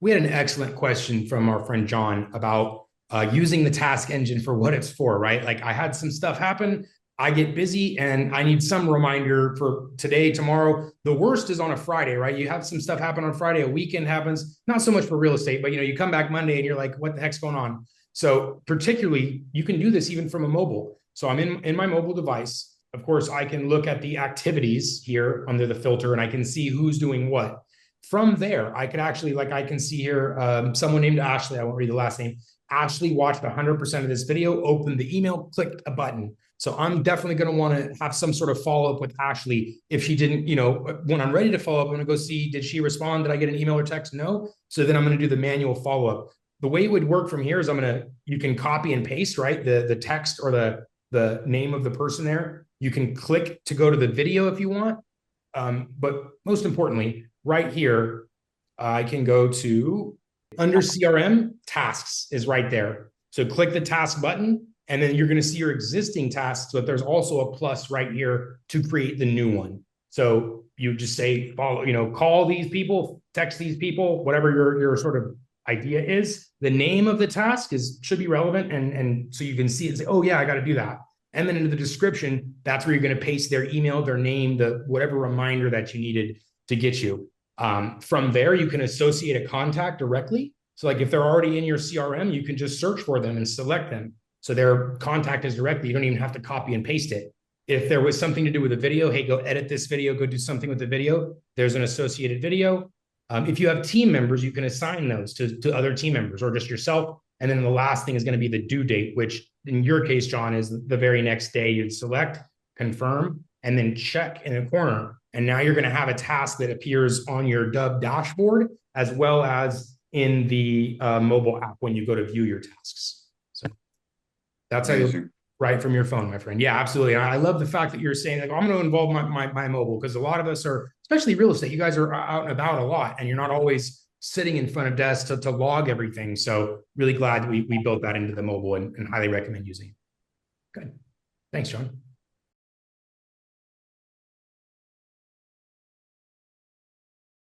We had an excellent question from our friend John about using the task engine for what it's for, right? Like I had some stuff happen. I get busy and I need some reminder for today, tomorrow. The worst is on a Friday, right? You have some stuff happen on Friday, a weekend happens, not so much for real estate, but you come back Monday and you're like, what the heck's going on? So particularly, you can do this even from a mobile. So I'm in my mobile device. Of course, I can look at the activities here under the filter and I can see who's doing what. From there, I could actually, like I can see here, someone named Ashley, I won't read the last name. Ashley watched 100% of this video, opened the email, clicked a button. So I'm definitely going to want to have some sort of follow up with Ashley. If she didn't, when I'm ready to follow up, I'm going to go see, did she respond? Did I get an email or text? No. So then I'm going to do the manual follow up. The way it would work from here is you can copy and paste, right? The text or the name of the person there. You can click to go to the video if you want. But most importantly, right here, I can go to under CRM, tasks is right there. So click the task button, and then you're going to see your existing tasks, but there's also a plus right here to create the new one. So you just say, follow, call these people, text these people, whatever your sort of idea is. The name of the task should be relevant, and so you can see it and say, oh yeah, I got to do that. And then into the description, that's where you're going to paste their email, their name, the whatever reminder that you needed to get you. From there, you can associate a contact directly. So like if they're already in your CRM, you can just search for them and select them. So their contact is directly. You don't even have to copy and paste it. If there was something to do with a video, hey, go edit this video, go do something with the video. There's an associated video. If you have team members, you can assign those to other team members or just yourself. And then the last thing is going to be the due date, which in your case, John, is the very next day. You'd select, confirm, and then check in the corner. And now you're going to have a task that appears on your Dubb dashboard as well as in the mobile app when you go to view your tasks. So that's how you write from your phone, my friend. Yeah, absolutely. And I love the fact that you're saying, like, I'm going to involve my mobile, because a lot of us are, especially real estate, you guys are out and about a lot and you're not always sitting in front of desks to log everything. So really glad we built that into the mobile and highly recommend using it. Good. Thanks, John.